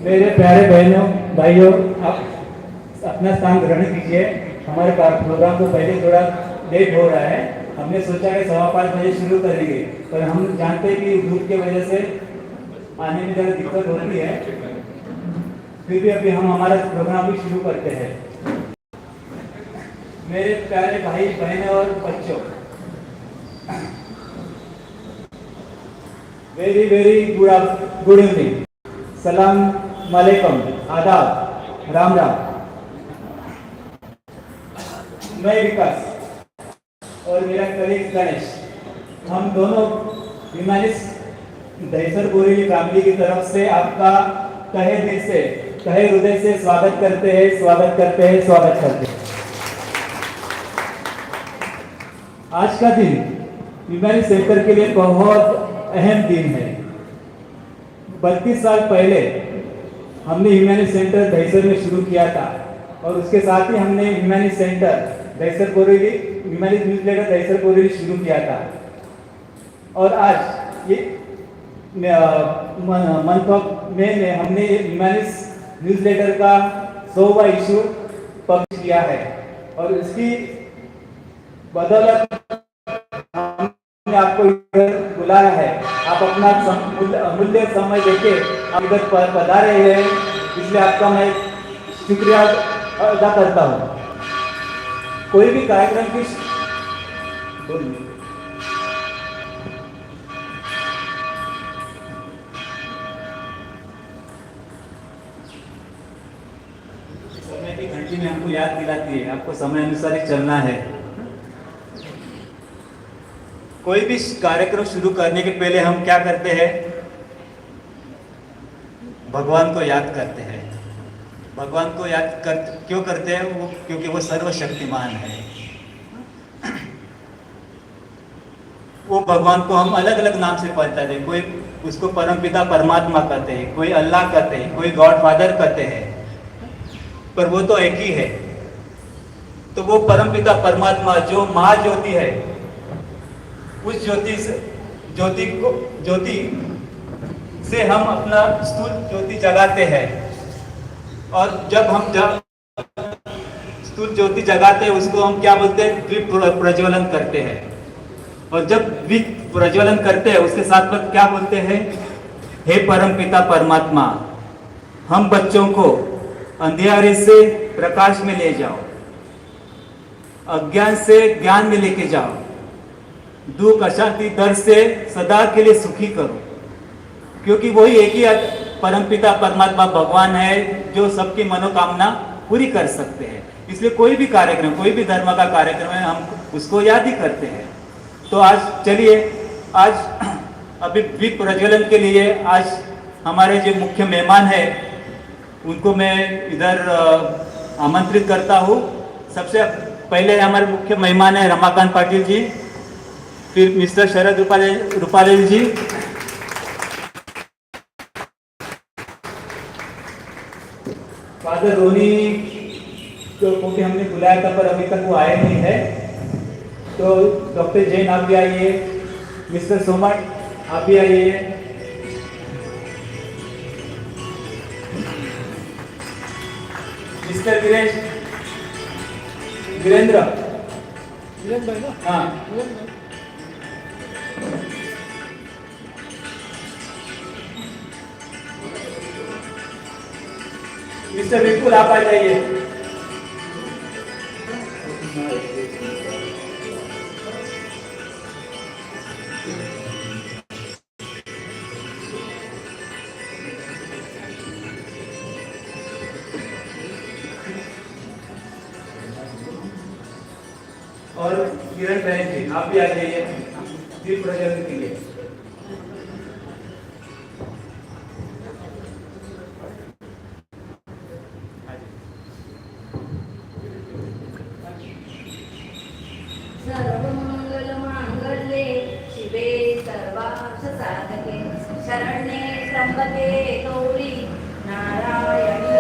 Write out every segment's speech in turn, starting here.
मेरे प्यारे बहनों भाइयों, आप अपना स्थान ग्रहण कीजिए। हमारे प्रोग्राम को पहले थोड़ा लेट हो रहा है। हमने सोचा कि 5:15 बजे शुरू करेंगे, पर हम जानते हैं कि धूप की वजह से आने में ज़रा दिक्कत होती है। फिर भी अभी हम हमारा प्रोग्राम भी शुरू करते हैं। मेरे प्यारे भाई बहनों और बच्चों, वेरी वेरी गुड इवनिंग, सलाम वालेकुम, आदाब, राम राम। मैं विकास और मेरा कलीग गणेश, हम दोनों ह्यूमैनिस्ट दहिसर बोरेली फैमिली की तरफ से आपका तहे दिल से, तहे हृदय से स्वागत करते हैं, स्वागत करते हैं, स्वागत करते हैं। आज का दिन ह्यूमैनिस्ट सेंटर के लिए बहुत अहम दिन है। 32 साल पहले हमने ह्यूमैनिस्ट सेंटर दहिसर में शुरू किया था और उसके साथ ही हमने humanist centre Dahisar Borelli, humanist newsletter Dahisar Borelli शुरू किया था। और आज ये मंथ ऑफ मे में हमने ह्यूमैनिस्ट न्यूज़लेटर का 100वां इशू पब्लिश किया है और इसकी बदौलत हमने आपको इधर बुलाया है। आप अपना अमूल्य समय देके आप इधर पधारे हैं, इसलिए आपका मैं शुक्रिया अदा करता हूँ। कोई भी कार्यक्रम की समय की घंटी में हमको याद दिलाती है, आपको समय अनुसार ही चलना है। कोई भी कार्यक्रम शुरू करने के पहले हम क्या करते हैं? भगवान को याद करते हैं। भगवान को क्यों करते हैं? वो क्योंकि वो सर्वशक्तिमान है। वो भगवान को हम अलग अलग नाम से पढ़ते हैं। कोई उसको परमपिता परमात्मा कहते हैं, कोई अल्लाह कहते हैं, कोई गॉड फादर कहते हैं, पर वो तो एक ही है। तो वो परमपिता परमात्मा जो महाज्योति है, उस ज्योति से हम अपना स्थूल ज्योति जगाते हैं। और जब हम स्थूल ज्योति जगाते हैं उसको हम क्या बोलते हैं? द्वीप प्रज्वलन करते हैं। और जब द्वीप प्रज्वलन करते हैं उसके साथ में क्या बोलते हैं? हे परमपिता परमात्मा, हम बच्चों को अंधियारे से प्रकाश में ले जाओ, अज्ञान से ज्ञान में लेके जाओ, दुख अशांति दर्द से सदा के लिए सुखी करो। क्योंकि वही एक ही परमपिता परमात्मा भगवान है जो सबकी मनोकामना पूरी कर सकते हैं। इसलिए कोई भी कार्यक्रम, कोई भी धर्म का कार्यक्रम है, हम उसको याद ही करते हैं। तो आज चलिए, आज अभी दीप प्रज्वलन के लिए आज हमारे जो मुख्य मेहमान है उनको मैं इधर आमंत्रित करता हूँ। सबसे पहले हमारे मुख्य मेहमान है रमाकांत पाटिल जी, फिर मिस्टर शरद रूपालेल जी, फादर रोनी को भी हमने बुलाया था पर अभी तक वो आए नहीं है। तो डॉक्टर जैन आप भी आइए, मिस्टर सोमट आप भी आइए, मिस्टर वीरेंद्र, हाँ, मिस्टर बिल्कुल आप आ जाइए। और किरण बहन जी आप भी आ जाइए दीप प्रज्वलन के लिए। सर्वमंगलमांगल्ये शिवे सर्वार्थसाधके शरण्ये त्र्यंबके गौरी नारायणी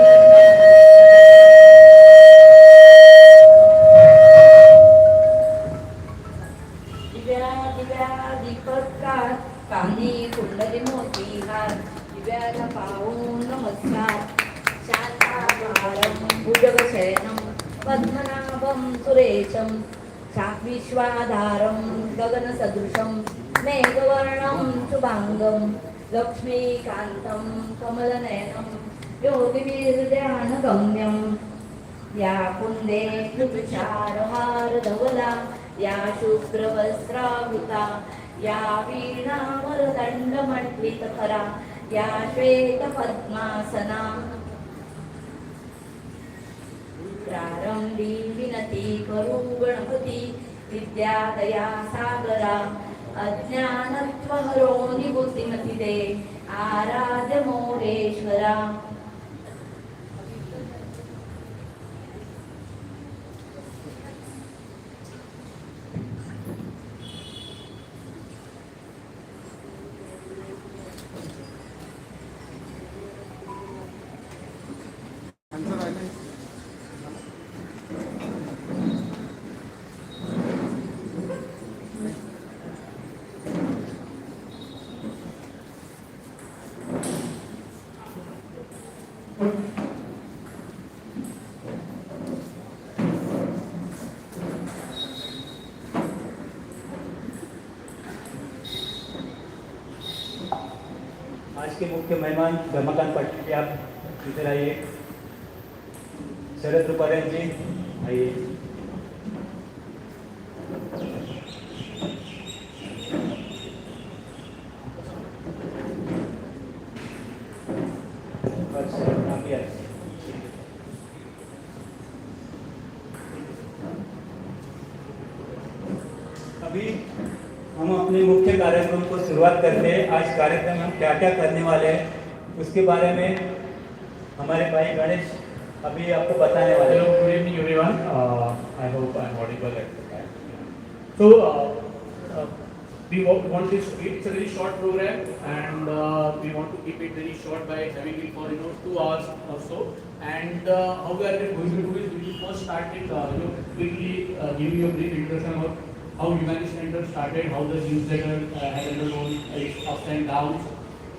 दिव्या दीपत्कार कानी कुंडली मोती हार दिव्याला पाहून नमस्कार सुरेशं विश्वाधारं गगनसदृशं मेघवर्णं शुभाङ्गं लक्ष्मीकान्तं कमलनयनं योगिभिर्ध्यानगम्यं या कुन्दे तुषारहारधवला या शुभ्रवस्त्रावृता या वीणामरदण्डमण्डितकरा या श्वेतपद्मासना प्रारंभी विनती करू गणपती विद्यादया सागरा अज्ञानत्वहरो निबुद्धिमती दे आराध्य मोरेश्वरा. आज के मुख्य मेहमान धर्मकांत पाटिल जी, आप इधर आइए. शरद रुपारेल जी आइए. आप भी आइए. अभी हम अपने मुख्य कार्यक्रम को शुरुआत करते हैं. आज कार्यक्रम में हम क्या क्या करने वाले हैं उसके बारे में हमारे भाई गणेश अभी आपको बताने वाले हैं. Hello, good evening everyone. I hope I am audible at the time. So, we want this. It's a very short program, and we want to keep it very short by having it for 2 hours or so. And how we are going to do it? We will first start with quickly giving you a brief introduction of how Humanist Center started, how the newsletter has undergone its ups and downs,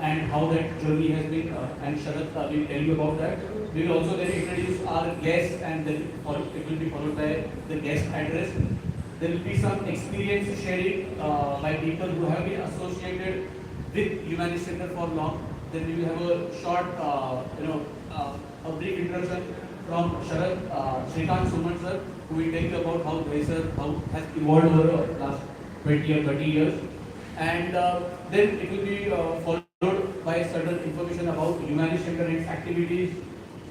and how that journey has been. And Sharad will tell you about that. We will also then introduce our guests, and then it will be followed by the guest address. There will be some experience sharing by people who have been associated with Humanist Center for long. Then we will have a short, a brief introduction from Sharad Shrikant Suman sir, who will tell you about how Dahisar has evolved over the last 20 or 30 years. And then it will be followed by certain information about Humanist Center and its activities,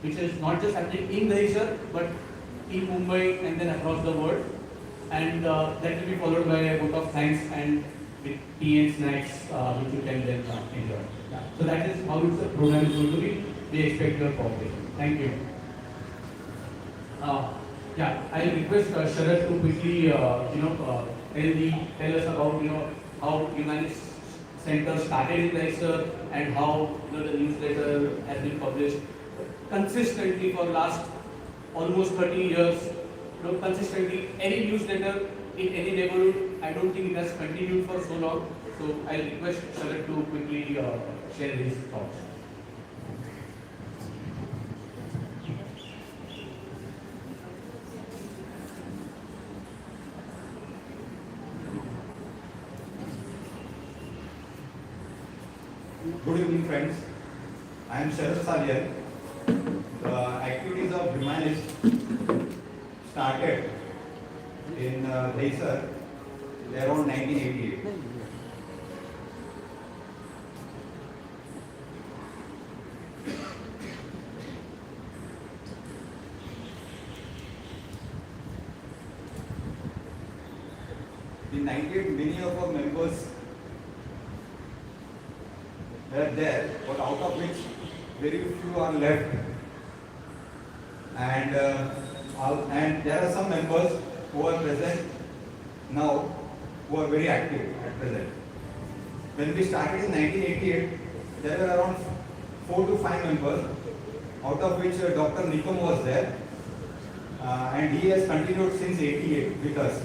which is not just happening in Dahisar, but in Mumbai and then across the world. And that will be followed by a vote of thanks and with tea and snacks, which you can then enjoy. Yeah. So that is how the program is going to be. We expect your cooperation. Thank you. I request Sharad to quickly, tell us about how Humanist Center started in Dahisar and how the newsletter has been published consistently for last almost 30 years. Consistently, any newsletter in any neighborhood, I don't think it has continued for so long. So I request Sharad to quickly share his thoughts. Good evening, friends. I am Sharad Salyan. The activities of Humanist started in Dahisar around 1988. In 98, many of our members were there, but out of which very few are left. And there are some members who are present now who are very active at present. When we started in 1988, there were around 4 to 5 members, out of which Dr. Nikom was there, and he has continued since 88 with us.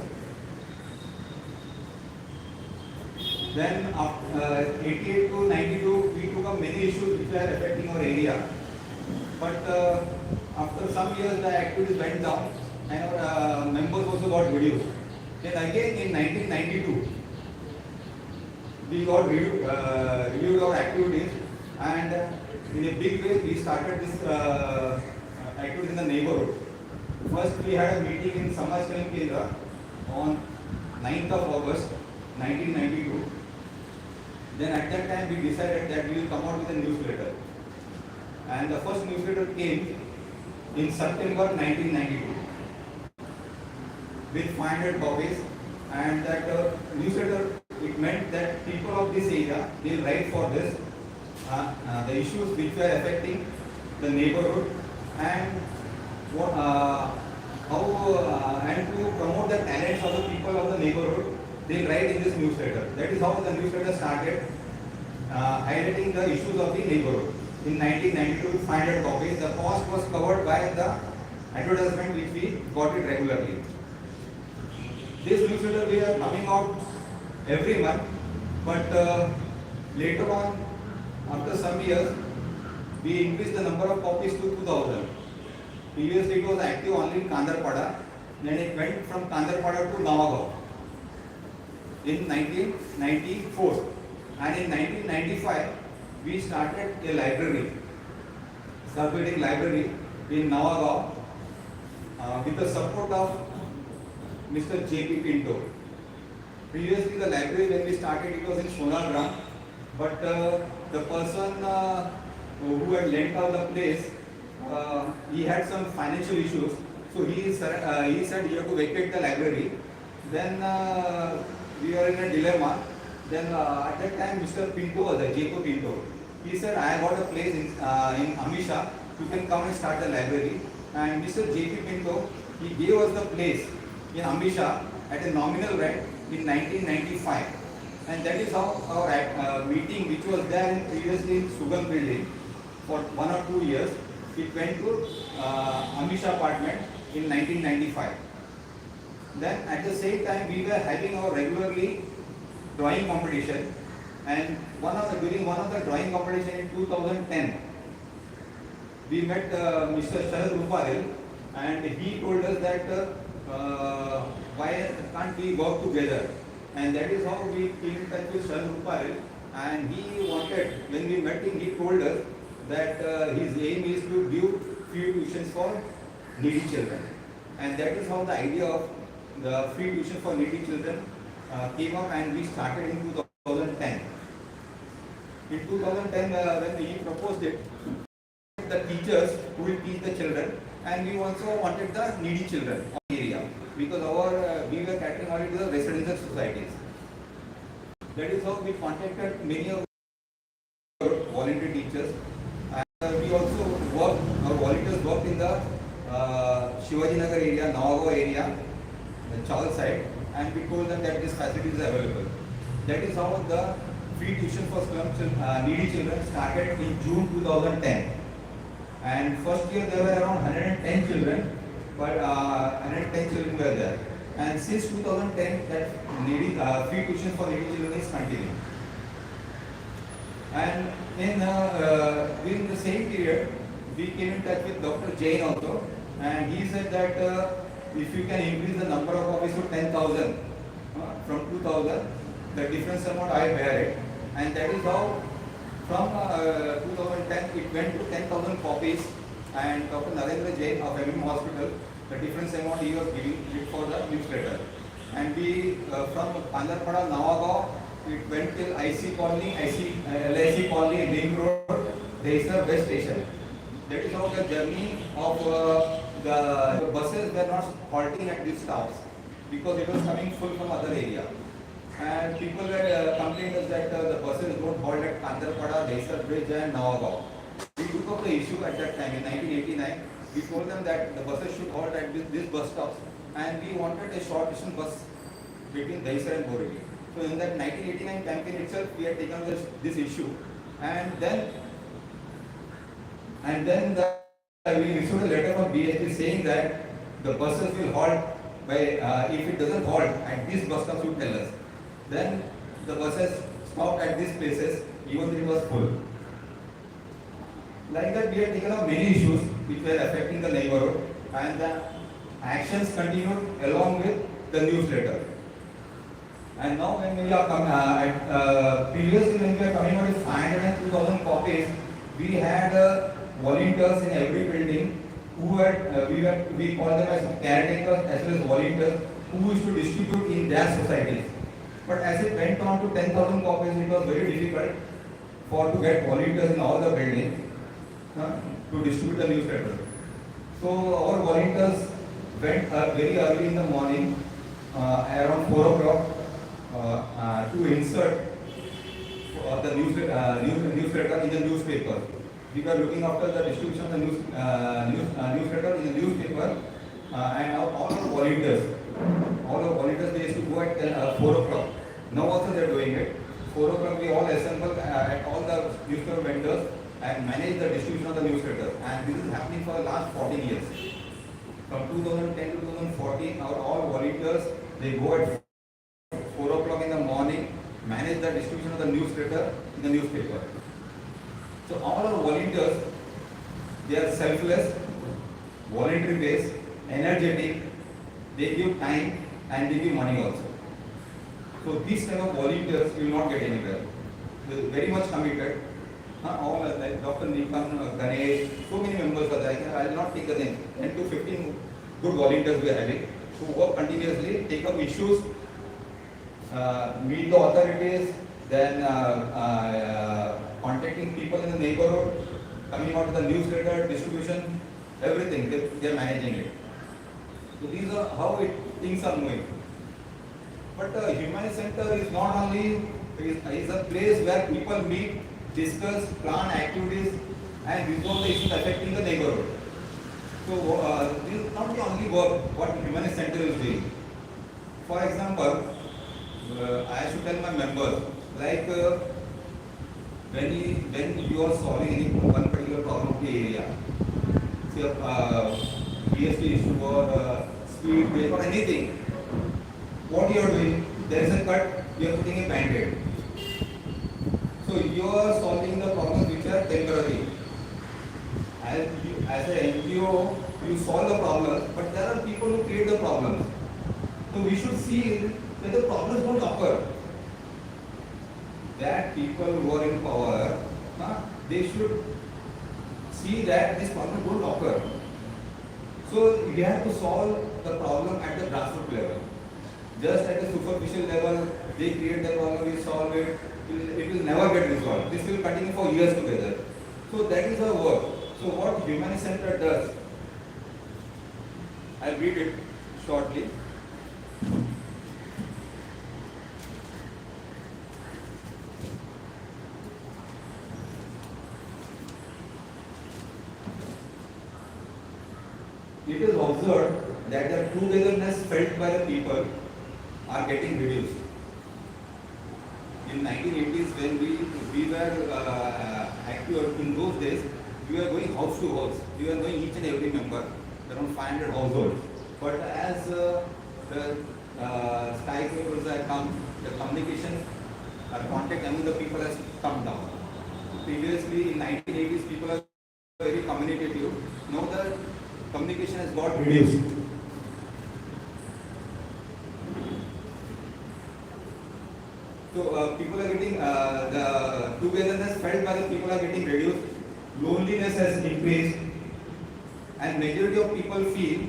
Then 88 to 92, we took up many issues which were affecting our area. But after some years, the activities went down, and our members also got reduced. Then again in 1992, we got reviewed our activities, and in a big way we started this activities in the neighborhood. First we had a meeting in Samaj Kalyana Kendra on 9th of August 1992. Then at that time we decided that we will come out with a newsletter. And the first newsletter came in September 1992 with 500 copies, and that newsletter, it meant that people of this area, they will write for this, the issues which were affecting the neighborhood, and and to promote the talents of the people of the neighborhood, they write in this newsletter. That is how the newsletter started, highlighting the issues of the neighborhood. In 1992, 500 copies. The cost was covered by the advertisement which we got it regularly. This newsletter we are coming out every month, but later on, after some years, we increased the number of copies to 2000. Previously it was active only in Kandarpada, then it went from Kandarpada to Navagaon in 1994, and in 1995 we started a library, circulating library in Navagaon with the support of Mr. J.P. Pinto. Previously the library, when we started, it was in Sonagram, but the person who had lent out the place, he had some financial issues, so he said you have to vacate the library. Then we were in a dilemma. Then at that time Mr. Pinto was there, Jacob Pinto. He said, I got a place in Amisha, you can come and start the library. And Mr. J.P. Pinto, he gave us the place in Amisha at a nominal rent in 1995. And that is how our meeting, which was there previously in Sugam building for 1 or 2 years, it went to Amisha apartment in 1995. Then at the same time we were having our regularly drawing competition, and during one of the drawing competition in 2010, we met Mr. Sharad Ruparel, and he told us that why can't we work together, and that is how we came in touch with Sharad Ruparel, and he wanted, when we met him, he told us that his aim is to give free tuitions for needy children, and that is how the idea of the free tuition for needy children came up, and we started in 2010. In 2010, when he proposed it, the teachers who will teach the children, and we also wanted the needy children of the area, because we were catering only to the residential societies. That is how we contacted many of our volunteer teachers, and we also our volunteers worked in the Shivaji Nagar area, Navagaon area, the Chal side, and we told them that this facility is available. That is how the free tuition for needy children started in June 2010. And first year there were around 110 children, but 110 children were there. And since 2010, that free tuition for needy children is continuing. And during the same period, we came in touch with Dr. Jain also, and he said that if you can increase the number of copies to 10,000 from 2,000, the difference amount I bear it, and that is how from 2010 it went to 10,000 copies, and Dr. Narendra Jain of MM Hospital, the difference amount he was giving it for the newsletter. And we from Kandarpada, Navagaon, it went till IC Colony, LIC Colony, Ring Road, Dahisar West Station. That is how the journey of the buses were not halting at these stops, because it was coming full from other area. And people were complaining us that the buses don't halt at Kandarpada, Dahisar Bridge and Navagaon. We took up the issue at that time in 1989. We told them that the buses should halt at this bus stops, and we wanted a short distance bus between Dahisar and Borivali. So in that 1989 campaign itself, we had taken this issue, and then we received a letter from BSP saying that the buses will halt by if it doesn't halt at this bus stops, you tell us. Then the buses stopped at these places even though it was full. Like that, we have taken up many issues which were affecting the neighborhood, and actions continued along with the newsletter. And now when we are previously when we are coming out with 500 and 2000 copies, we had volunteers in every building who had we call them as caretakers as well as volunteers who used to distribute in their societies. But as it went on to 10,000 copies, it was very difficult to get volunteers in all the buildings to distribute the newsletter. So our volunteers went very early in the morning, around 4 o'clock, to insert the newsletter in the newspaper. We were looking after the distribution of the newsletter in the newspaper, and all our volunteers, they used to go at 4 o'clock. Now also they are doing it. 4 o'clock we all assemble at all the newspaper vendors and manage the distribution of the newsletter. And this is happening for the last 14 years. From 2010 to 2014, our all volunteers, they go at 4 o'clock in the morning, manage the distribution of the newsletter in the newspaper. So all our volunteers, they are selfless, voluntary based, energetic, they give time and they give money also. So these type of volunteers will not get anywhere. They are very much committed. All like Dr. Nikan, Ganesh, so many members are there. I will not take the name. 10 to 15 good volunteers we are having who work continuously, take up issues, meet the authorities, then contacting people in the neighborhood, coming out with the newsletter, distribution, everything, they are managing it. So these are how things are moving. But the Humanist Center is not only, is a place where people meet, discuss, plan activities and resolve the issues affecting the neighborhood. So this is not the only work what Humanist Center is doing. For example, I should tell my members, like when you are solving any one particular problem of the area, say PSP issue or speed break or anything, what you are doing, there is a cut, you are putting a band-aid. So you are solving the problems which are temporary. As an NGO, you solve the problems, but there are people who create the problems. So we should see that the problems don't occur. That people who are in power, they should see that these problems don't occur. So we have to solve the problem at the grassroots level. Just at the superficial level, they create the problem, we solve it. It will never get resolved. This will continue for years together. So that is our work. So what Humanist Center does, I'll read it shortly. It is observed that the togetherness felt by the people are getting reduced. In 1980s, when we were active in those days, we were going house to house. We were knowing each and every member, around 500 households. But as the skyscrapers have come, the communication, contact among the people has come down. Previously, in 1980s, people are very communicative. Now the communication has got reduced. So people are getting, the togetherness felt by the people are getting reduced, loneliness has increased, and majority of people feel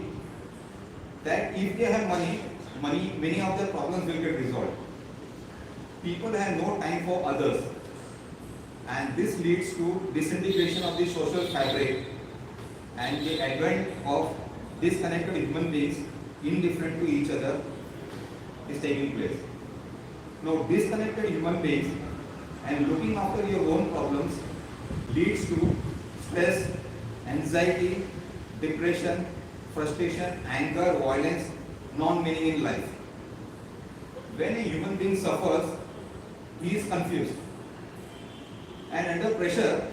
that if they have money, many of their problems will get resolved. People have no time for others, and this leads to disintegration of the social fabric and the advent of disconnected human beings indifferent to each other is taking place. Now, disconnected human beings and looking after your own problems leads to stress, anxiety, depression, frustration, anger, violence, non-meaning in life. When a human being suffers, he is confused. And under pressure,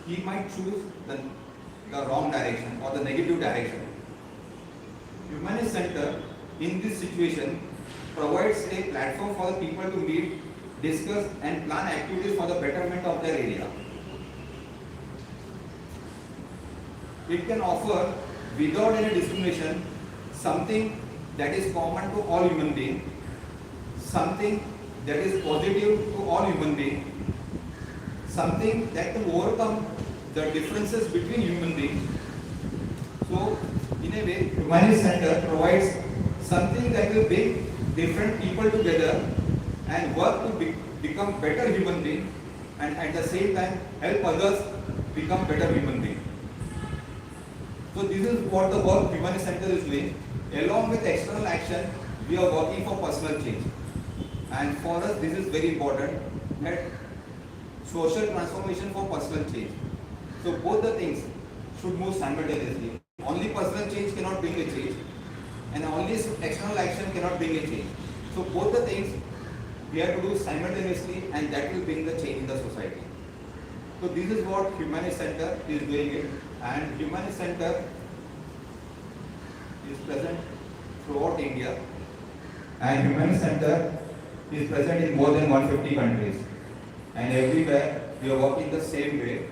he might choose the wrong direction or the negative direction. Humanist Center, in this situation, provides a platform for the people to meet, discuss and plan activities for the betterment of their area. It can offer, without any discrimination, something that is common to all human beings, something that is positive to all human beings, something that can overcome the differences between human beings. So, in a way, Humanist Center provides something that will bring different people together and work to become better human beings, and at the same time help others become better human beings. So this is what the work Humanist Center is doing. Along with external action, we are working for personal change. And for us, this is very important, that social transformation for personal change. So both the things should move simultaneously. Only personal change cannot bring a change, and only external action cannot bring a change. So both the things we have to do simultaneously, and that will bring the change in the society. So this is what Humanist Center is doing it, and Humanist Center is present throughout India, and Humanist Center is present in more than 150 countries, and everywhere we are working the same way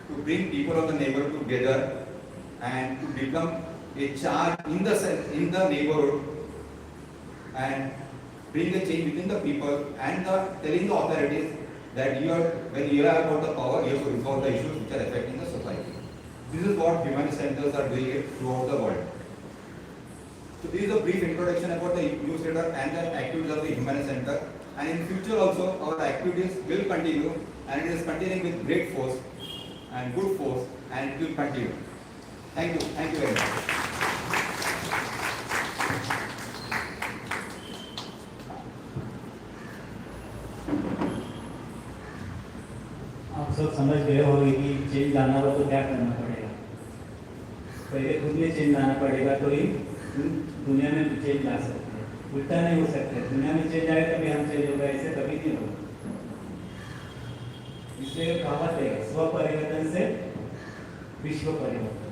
to bring people of the neighborhood together and to become a charge in the neighborhood and bring the change within the people, and telling the authorities that when you have got the power, you have to resolve the issues which are affecting the society. This is what Humanist Centers are doing it throughout the world. So this is a brief introduction about the newsletter and the activities of the Humanist Center. And in future also, our activities will continue, and it is continuing with great force and good force, and it will continue. Thank you very much. आप सब समझ गए होंगे कि change लाना हो तो क्या करना पड़ेगा। पहले खुद में चेंज लाना पड़ेगा तो ही दुनिया में चेंज ला सकते हैं, उल्टा नहीं हो सकता। दुनिया में चेंज आए तभी हम चेंज होगा, ऐसे कभी नहीं होगा। इसलिए कहावत है, स्व परिवर्तन से विश्व परिवर्तन।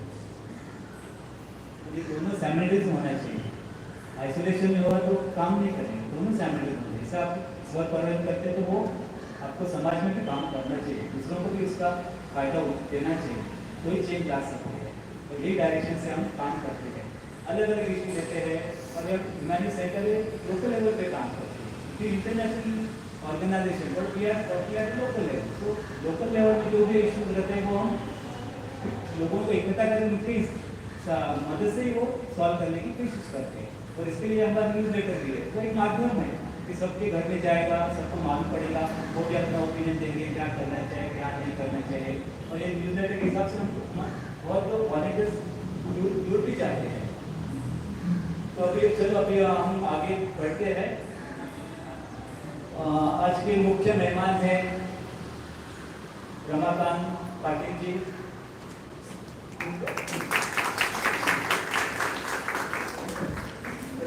ये दोनों सैमल्टेनियस होना चाहिए। आइसोलेशन में होगा तो काम नहीं करेंगे, दोनों सैमल्टेनियस होना चाहिए। जैसे आप स्व परिवर्तन करते हैं तो वो आपको समाज में भी काम करना चाहिए, दूसरों को भी उसका फायदा देना चाहिए, तो ही चेंज ला सकते हैं। तो यही डायरेक्शन से हम काम करते हैं, अलग अलग इशू लेते हैं। और जब ह्यूमैनिस्ट सेंटर लोकल लेवल पे काम करते हैं, फिर इंटरनेशनल ऑर्गेनाइजेशन पर वी आर लोकल लेवल। तो लोकल लेवल पे जो भी इशूज रहते हैं वो हम लोगों को इकट्ठा करके उनकी मदद से ही वो सॉल्व करने की कोशिश करते हैं। और इसके लिए हमारा न्यूज़ लेटर भी है, वो एक माध्यम है कि सबके घर में जाएगा, सबको मालूम पड़ेगा, वो भी अपना ओपिनियन देंगे, क्या करना चाहिए क्या नहीं करना चाहिए। और ये न्यूज़ लेटर के हिसाब से हम बहुत लोग वॉलंटियर्स जुड़ भी चाहते हैं। तो अभी हम आगे बढ़ते हैं। आज के मुख्य मेहमान हैं रमाकांत पाटिल जी।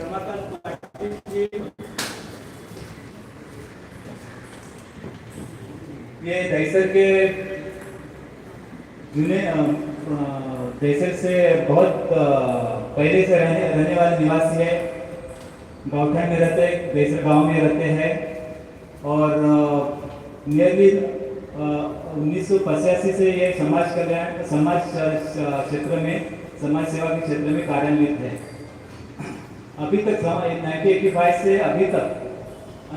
रमाकांत पाटिल जी ये दहिसर के दहिसर से बहुत पहले से रहने वाले निवासी है। गाँवठान में रहते हैं, दहिसर गांव में रहते हैं और नियरली 1985 से ये समाज क्षेत्र में, समाज सेवा के क्षेत्र में कार्यान्वित है। अभी तक 1985 से अभी तक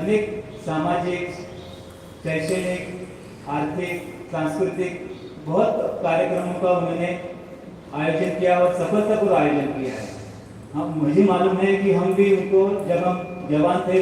अनेक सामाजिक, शैक्षणिक, आर्थिक, सांस्कृतिक बहुत कार्यक्रमों का उन्होंने आयोजन किया और सफलतापूर्वक आयोजन किया है। हम मुझे मालूम है कि हम भी उनको जब हम जवान थे